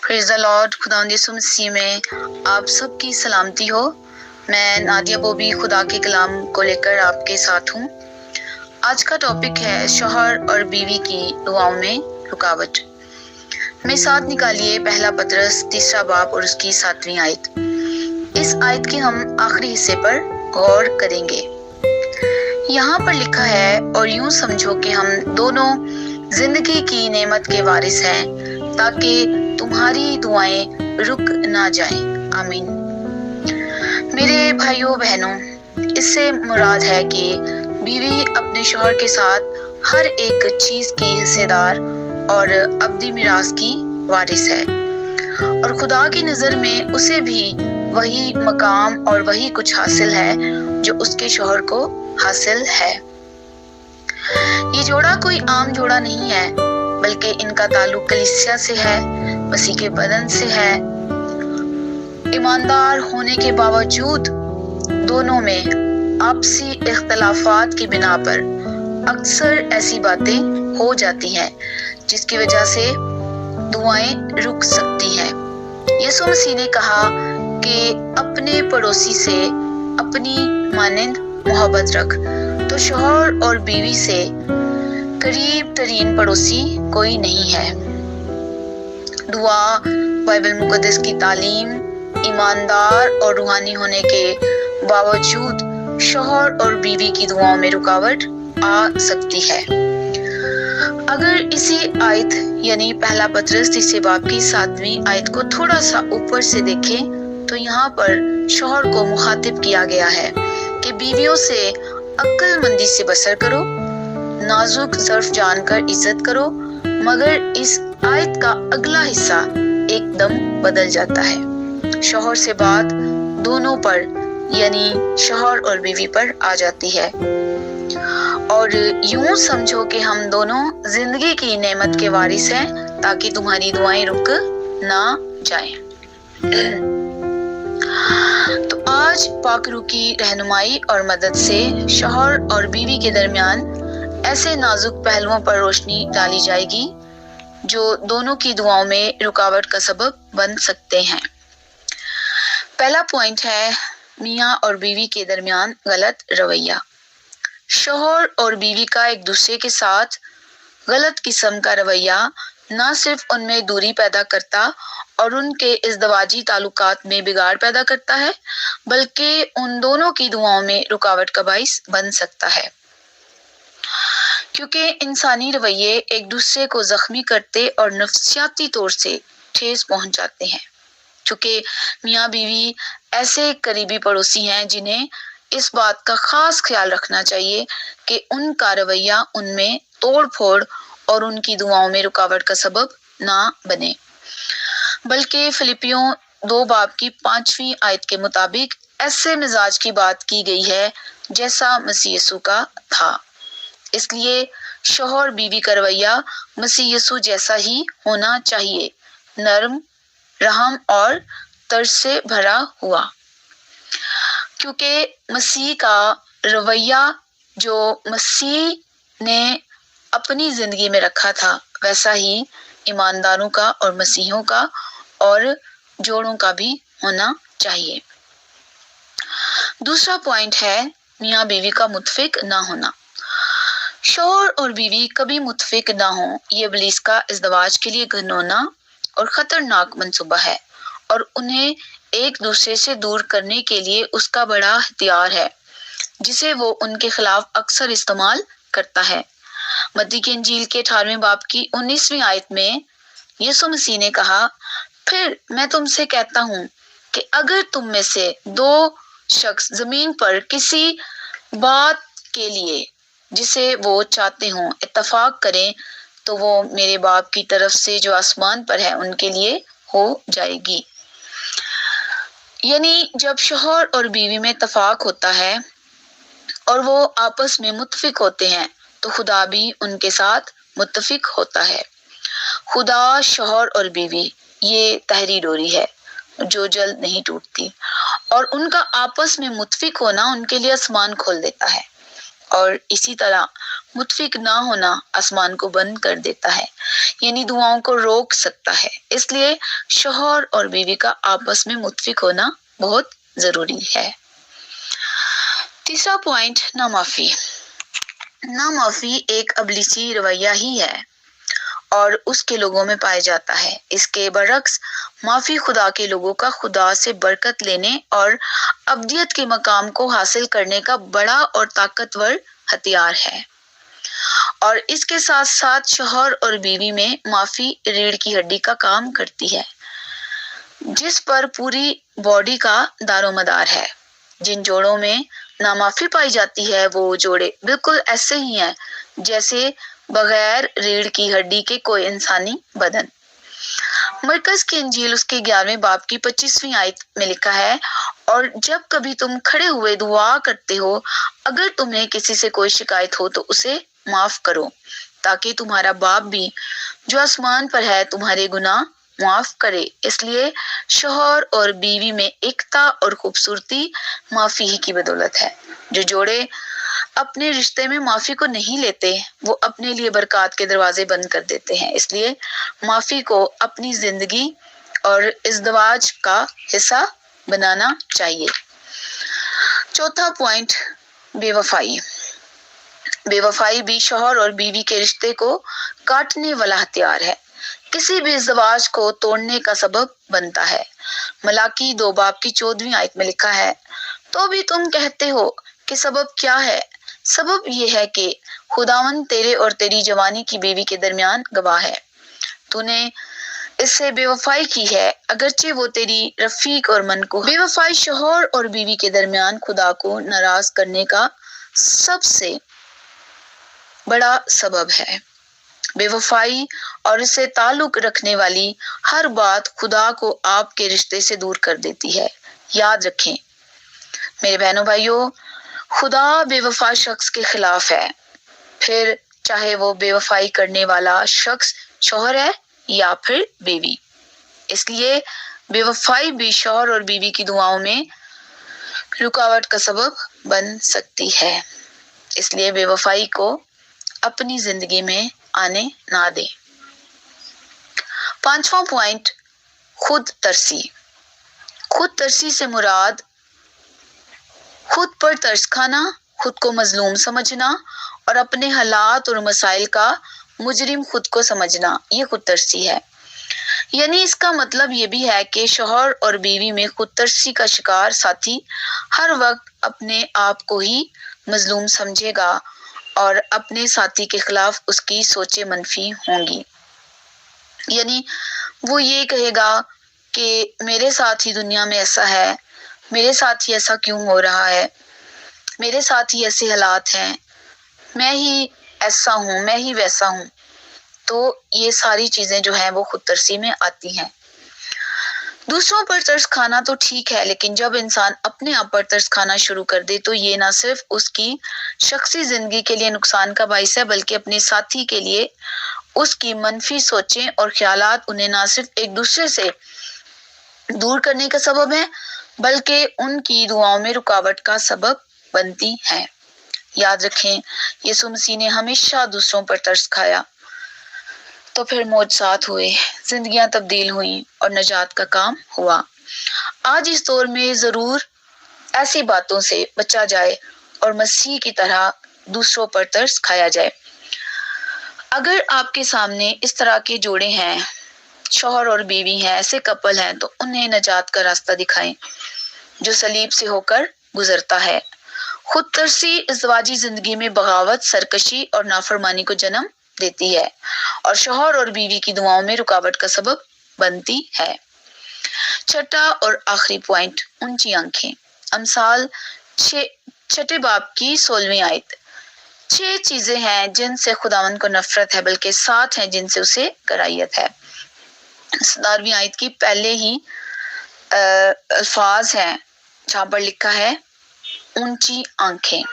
پریز دی lord. خداوند یسوع مسیح میں آپ سب کی سلامتی ہو۔ میں نادیہ بوبی خدا کے کلام کو لے کر آپ کے ساتھ ہوں۔ آج کا ٹاپک ہے شوہر اور بیوی کی دعاؤں میں رکاوٹ۔ میں ساتھ نکالیے پہلا پطرس 3 باب اور اس کی 7ویں آیت۔ اس آیت کے ہم آخری حصے پر غور کریں گے۔ یہاں پر لکھا ہے، اور یوں سمجھو کہ ہم دونوں زندگی کی نعمت کے وارث ہیں تاکہ تمہاری دعائیں رک نہ جائیں۔ آمین۔ میرے بھائیوں بہنوں، اس سے مراد ہے کہ بیوی اپنے شوہر کے ساتھ ہر ایک چیز کی حصے دار اور ابدی میراث کی وارث ہے، اور خدا کی نظر میں اسے بھی وہی مقام اور وہی کچھ حاصل ہے جو اس کے شوہر کو حاصل ہے۔ یہ جوڑا کوئی عام جوڑا نہیں ہے، بلکہ ان کا تعلق کلیسیا سے ہے، مسیح کے بدن سے ہے۔ ایماندار ہونے کے باوجود دونوں میں آپسی اختلافات کی بنا پر اکثر ایسی باتیں ہو جاتی ہیں جس کی وجہ سے دعائیں رک سکتی ہیں۔ یسوع مسیح نے کہا کہ اپنے پڑوسی سے اپنی مانند محبت رکھ، تو شوہر اور بیوی سے قریب ترین پڑوسی کوئی نہیں ہے۔ دعا، بائبل مقدس کی تعلیم، ایماندار اور روحانی ہونے کے باوجود شوہر اور بیوی کی دعاؤں میں رکاوٹ آ سکتی ہے۔ اگر اسی آیت یعنی پہلا پطرس 3 باب کی 7ویں آیت کو تھوڑا سا اوپر سے دیکھیں تو یہاں پر شوہر کو مخاطب کیا گیا ہے کہ بیویوں سے عقل مندی سے بسر کرو، نازک ظرف جان کر عزت کرو، مگر اس آیت کا اگلا حصہ ایک دم بدل جاتا ہے۔ شوہر سے بات دونوں پر یعنی شوہر اور بیوی پر آ جاتی ہے، اور یوں سمجھو کہ ہم دونوں زندگی کی نعمت کے وارث ہیں تاکہ تمہاری دعائیں رک نہ جائیں۔ تو آج پاک روح کی رہنمائی اور مدد سے شوہر اور بیوی کے درمیان ایسے نازک پہلوؤں پر روشنی ڈالی جائے گی جو دونوں کی دعاؤں میں رکاوٹ کا سبب بن سکتے ہیں۔ پہلا پوائنٹ ہے میاں اور بیوی کے درمیان غلط رویہ۔ شوہر اور بیوی کا ایک دوسرے کے ساتھ غلط قسم کا رویہ نہ صرف ان میں دوری پیدا کرتا اور ان کے ازدواجی تعلقات میں بگاڑ پیدا کرتا ہے، بلکہ ان دونوں کی دعاؤں میں رکاوٹ کا باعث بن سکتا ہے، کیونکہ انسانی رویے ایک دوسرے کو زخمی کرتے اور نفسیاتی طور سے ٹھیس پہنچاتے ہیں۔ چونکہ میاں بیوی ایسے قریبی پڑوسی ہیں جنہیں اس بات کا خاص خیال رکھنا چاہیے کہ ان کا رویہ ان میں توڑ پھوڑ اور ان کی دعاؤں میں رکاوٹ کا سبب نہ بنے، بلکہ فلپیوں 2 باب کی 5ویں آیت کے مطابق ایسے مزاج کی بات کی گئی ہے جیسا مسیح یسوع کا تھا۔ اس لیے شوہر بیوی کا رویہ مسیح یسوع جیسا ہی ہونا چاہیے، نرم، رحم اور ترس سے بھرا ہوا، کیونکہ مسیح کا رویہ جو مسیح نے اپنی زندگی میں رکھا تھا ویسا ہی ایمانداروں کا اور مسیحیوں کا اور جوڑوں کا بھی ہونا چاہیے۔ دوسرا پوائنٹ ہے میاں بیوی کا متفق نہ ہونا۔ شوہر اور بیوی کبھی متفق نہ ہوں، یہ ابلیس کا ازدواج کے لیے گھنونا اور خطرناک منصوبہ ہے، اور انہیں ایک دوسرے سے دور کرنے کے لیے اس کا بڑا ہتھیار ہے جسے وہ ان کے خلاف اکثر استعمال کرتا ہے۔ متی کی انجیل کے 18ویں باب کی 19ویں آیت میں یسوع مسیح نے کہا، پھر میں تم سے کہتا ہوں کہ اگر تم میں سے 2 شخص زمین پر کسی بات کے لیے جسے وہ چاہتے ہوں اتفاق کریں تو وہ میرے باپ کی طرف سے جو آسمان پر ہے ان کے لیے ہو جائے گی۔ یعنی جب شوہر اور بیوی میں اتفاق ہوتا ہے اور وہ آپس میں متفق ہوتے ہیں تو خدا بھی ان کے ساتھ متفق ہوتا ہے۔ خدا، شوہر اور بیوی یہ تحری ڈوری ہے جو جلد نہیں ٹوٹتی، اور ان کا آپس میں متفق ہونا ان کے لیے آسمان کھول دیتا ہے۔ اور اسی طرح متفق نہ ہونا آسمان کو بند کر دیتا ہے، یعنی دعاؤں کو روک سکتا ہے۔ اس لیے شوہر اور بیوی کا آپس میں متفق ہونا بہت ضروری ہے۔ تیسرا پوائنٹ، نامعافی۔ نامعافی ایک ابلیسی رویہ ہی ہے اور اس کے لوگوں میں پایا جاتا ہے۔ اس کے برعکس معافی خدا کے لوگوں کا خدا سے برکت لینے اور ابدیت کے مقام کو حاصل کرنے کا بڑا اور طاقتور ہتھیار ہے، اور اس کے ساتھ ساتھ شوہر اور بیوی میں معافی ریڑھ کی ہڈی کا کام کرتی ہے، جس پر پوری باڈی کا دار و مدار ہے۔ جن جوڑوں میں نامعافی پائی جاتی ہے وہ جوڑے بالکل ایسے ہی ہیں جیسے بغیر ریڑھ کی ہڈی کے کوئی انسانی بدن۔ مرکز کی انجیل اس کے 11ویں باب کی 25ویں آیت میں لکھا ہے، اور جب کبھی تم کھڑے ہوئے دعا کرتے ہو، اگر تمہیں کسی سے کوئی شکایت ہو تو اسے معاف کرو، تاکہ تمہارا باپ بھی جو آسمان پر ہے تمہارے گناہ معاف کرے۔ اس لیے شوہر اور بیوی میں ایکتا اور خوبصورتی معافی ہی کی بدولت ہے۔ جو جوڑے اپنے رشتے میں معافی کو نہیں لیتے وہ اپنے لیے برکات کے دروازے بند کر دیتے ہیں۔ اس لیے معافی کو اپنی زندگی اور ازدواج کا حصہ بنانا چاہیے۔ چوتھا پوائنٹ، بے وفائی۔ بے وفائی بھی شوہر اور بیوی کے رشتے کو کاٹنے والا ہتھیار ہے، کسی بھی ازدواج کو توڑنے کا سبب بنتا ہے۔ ملاکی 2 باب کی 14ویں آیت میں لکھا ہے، تو بھی تم کہتے ہو کہ سبب کیا ہے؟ سبب یہ ہے کہ خداوند تیرے اور تیری جوانی کی بیوی کے درمیان گواہ ہے، تو نے اس سے بے وفائی کی ہے، اگرچہ وہ تیری رفیق اور منقوہ۔ بے وفائی شوہر اور بیوی کے درمیان خدا کو ناراض کرنے کا سب سے بڑا سبب ہے۔ بے وفائی اور اس سے تعلق رکھنے والی ہر بات خدا کو آپ کے رشتے سے دور کر دیتی ہے۔ یاد رکھیں میرے بہنوں بھائیوں، خدا بے وفا شخص کے خلاف ہے، پھر چاہے وہ بے وفائی کرنے والا شخص شوہر ہے یا پھر بیوی۔ اس لیے بے وفائی بھی شوہر اور بیوی کی دعاؤں میں رکاوٹ کا سبب بن سکتی ہے، اس لیے بے وفائی کو اپنی زندگی میں آنے نہ دیں۔ 5واں پوائنٹ، خود ترسی۔ خود ترسی سے مراد خود پر ترس کھانا، خود کو مظلوم سمجھنا اور اپنے حالات اور مسائل کا مجرم خود کو سمجھنا، یہ خود ترسی ہے۔ یعنی اس کا مطلب یہ بھی ہے کہ شوہر اور بیوی میں خود ترسی کا شکار ساتھی ہر وقت اپنے آپ کو ہی مظلوم سمجھے گا اور اپنے ساتھی کے خلاف اس کی سوچیں منفی ہوں گی۔ یعنی وہ یہ کہے گا کہ میرے ساتھ ہی دنیا میں ایسا ہے، میرے ساتھ ہی ایسا کیوں ہو رہا ہے، میرے ساتھ ہی ایسے حالات ہیں، میں ہی ایسا ہوں، میں ہی ویسا ہوں۔ تو یہ ساری چیزیں جو ہیں وہ خود ترسی میں آتی ہیں۔ دوسروں پر ترس کھانا تو ٹھیک ہے، لیکن جب انسان اپنے آپ پر ترس کھانا شروع کر دے تو یہ نہ صرف اس کی شخصی زندگی کے لیے نقصان کا باعث ہے، بلکہ اپنے ساتھی کے لیے اس کی منفی سوچیں اور خیالات انہیں نہ صرف ایک دوسرے سے دور کرنے کا سبب ہے بلکہ ان کی دعاؤں میں رکاوٹ کا سبب بنتی ہیں۔ یاد رکھیں یسوع مسیح نے ہمیشہ دوسروں پر ترس کھایا، تو پھر معجزات ہوئے، زندگیاں تبدیل ہوئیں اور نجات کا کام ہوا۔ آج اس دور میں ضرور ایسی باتوں سے بچا جائے اور مسیح کی طرح دوسروں پر ترس کھایا جائے۔ اگر آپ کے سامنے اس طرح کے جوڑے ہیں، شوہر اور بیوی ہیں، ایسے کپل ہیں، تو انہیں نجات کا راستہ دکھائیں جو صلیب سے ہو کر گزرتا ہے۔ خود ترسی ازدواجی زندگی میں بغاوت، سرکشی اور نافرمانی کو جنم دیتی ہے اور شوہر اور بیوی کی دعاؤں میں رکاوٹ کا سبب بنتی ہے۔ چھٹا اور آخری پوائنٹ، اونچی آنکھیں۔ امثال 6 باب کی 16ویں آیت۔ 6 چیزیں ہیں جن سے خداوند کو نفرت ہے، بلکہ 7 ہیں جن سے اسے کرائیت ہے۔ 17ویں آیت کی پہلے ہی الفاظ ہیں جہاں پر لکھا ہے اونچی آنکھیں۔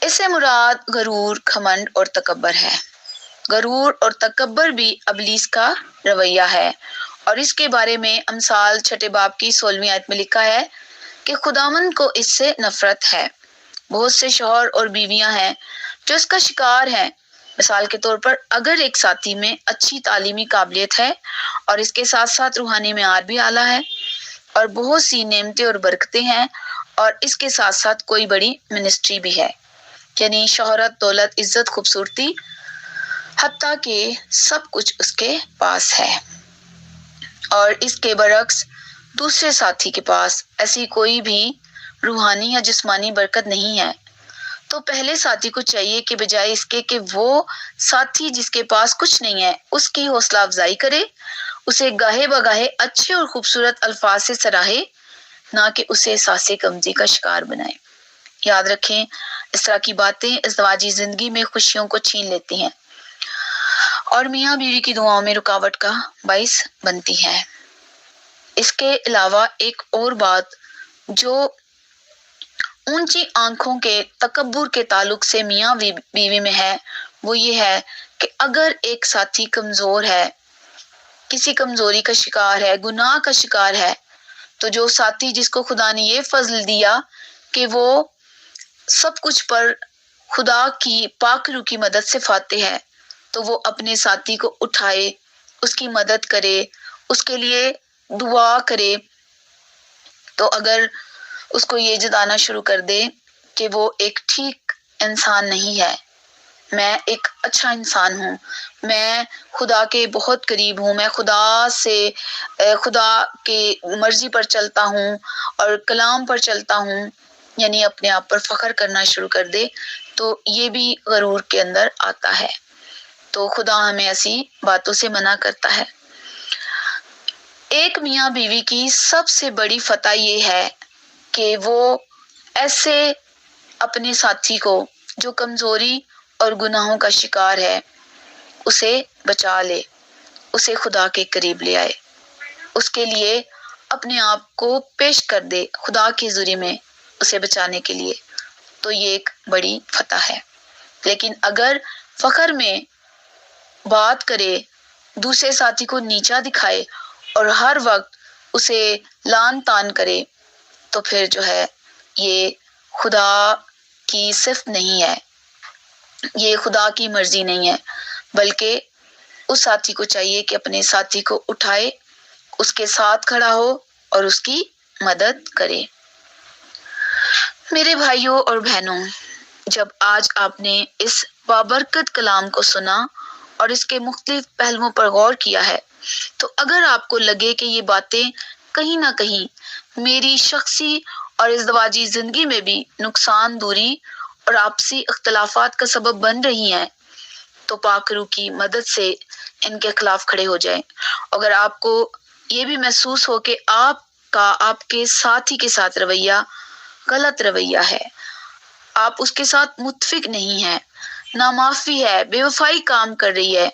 اس سے مراد غرور، گھمنڈ اور تکبر ہے۔ غرور اور تکبر بھی ابلیس کا رویہ ہے، اور اس کے بارے میں امثال 6 باب کی 16ویں آیت میں لکھا ہے کہ خداوند کو اس سے نفرت ہے۔ بہت سے شوہر اور بیویاں ہیں جو اس کا شکار ہیں۔ مثال کے طور پر اگر ایک ساتھی میں اچھی تعلیمی قابلیت ہے اور اس کے ساتھ ساتھ روحانی معیار بھی اعلیٰ ہے اور بہت سی نعمتیں اور برکتیں ہیں اور اس کے ساتھ ساتھ کوئی بڑی منسٹری بھی ہے، یعنی شہرت، دولت، عزت، خوبصورتی، حتیٰ کہ سب کچھ اس کے پاس ہے، اور اس کے برعکس دوسرے ساتھی کے پاس ایسی کوئی بھی روحانی یا جسمانی برکت نہیں ہے، تو پہلے ساتھی کو چاہیے کہ بجائے اس کے کہ وہ ساتھی جس کے پاس کچھ نہیں ہے اس کی حوصلہ افزائی کرے، اسے گاہے بگاہے اچھے اور خوبصورت الفاظ سے سراہے، نہ کہ اسے احساس کمزوری کا شکار بنائے۔ یاد رکھیں، اس طرح کی باتیں ازدواجی زندگی میں خوشیوں کو چھین لیتی ہیں اور میاں بیوی کی دعاؤں میں رکاوٹ کا باعث بنتی ہیں۔ اس کے علاوہ ایک اور بات جو اونچی آنکھوں کے تکبر کے تعلق سے میاں بیوی میں ہے، وہ یہ ہے کہ اگر ایک ساتھی کمزور ہے، کسی کمزوری کا شکار ہے، گناہ کا شکار ہے، تو جو ساتھی جس کو خدا نے یہ فضل دیا کہ وہ سب کچھ پر خدا کی پاک روح کی مدد سے فاتح ہے، تو وہ اپنے ساتھی کو اٹھائے، اس کی مدد کرے، اس کے لیے دعا کرے۔ تو اگر اس کو یہ جتانا شروع کر دے کہ وہ ایک ٹھیک انسان نہیں ہے، میں ایک اچھا انسان ہوں، میں خدا کے بہت قریب ہوں، میں خدا کے مرضی پر چلتا ہوں اور کلام پر چلتا ہوں، یعنی اپنے آپ پر فخر کرنا شروع کر دے، تو یہ بھی غرور کے اندر آتا ہے۔ تو خدا ہمیں ایسی باتوں سے منع کرتا ہے۔ ایک میاں بیوی کی سب سے بڑی فتح یہ ہے کہ وہ ایسے اپنے ساتھی کو جو کمزوری اور گناہوں کا شکار ہے اسے بچا لے، اسے خدا کے قریب لے آئے، اس کے لیے اپنے آپ کو پیش کر دے خدا کے حضوری میں اسے بچانے کے لیے، تو یہ ایک بڑی فتح ہے۔ لیکن اگر فخر میں بات کرے، دوسرے ساتھی کو نیچا دکھائے اور ہر وقت اسے لان تان کرے، تو پھر جو ہے یہ خدا کی صفت نہیں ہے، یہ خدا کی مرضی نہیں ہے، بلکہ اس ساتھی کو چاہیے کہ اپنے ساتھی کو اٹھائے، اس کے ساتھ کھڑا ہو اور اس کی مدد کرے۔ میرے بھائیوں اور بہنوں، جب آج آپ نے اس بابرکت کلام کو سنا اور اس کے مختلف پہلوؤں پر غور کیا ہے، تو اگر آپ کو لگے کہ یہ باتیں کہیں نہ کہیں میری شخصی اور ازدواجی زندگی میں بھی نقصان، دوری اور آپسی اختلافات کا سبب بن رہی ہیں، تو پاک روح کی مدد سے ان کے خلاف کھڑے ہو جائیں۔ اگر آپ کو یہ بھی محسوس ہو کہ آپ کے ساتھی کے ساتھ رویہ غلط رویہ ہے، آپ اس کے ساتھ متفق نہیں ہیں، نامعافی ہے، بے وفائی کام کر رہی ہے،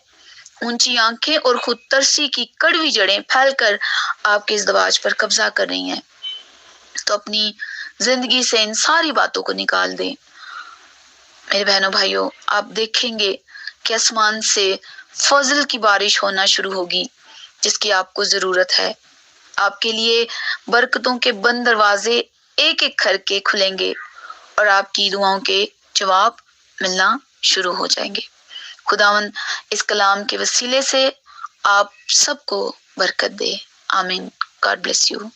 اونچی آنکھیں اور خود ترسی کی کڑوی جڑیں پھیل کر آپ کے ازدواج پر قبضہ کر رہی ہیں، تو اپنی زندگی سے ان ساری باتوں کو نکال دیں۔ میرے بہنوں بھائیوں، آپ دیکھیں گے کہ آسمان سے فضل کی بارش ہونا شروع ہوگی جس کی آپ کو ضرورت ہے۔ آپ کے لیے برکتوں کے بند دروازے ایک ایک کر کے کھلیں گے اور آپ کی دعاؤں کے جواب ملنا شروع ہو جائیں گے۔ خداوند اس کلام کے وسیلے سے آپ سب کو برکت دے۔ آمین۔ God bless you.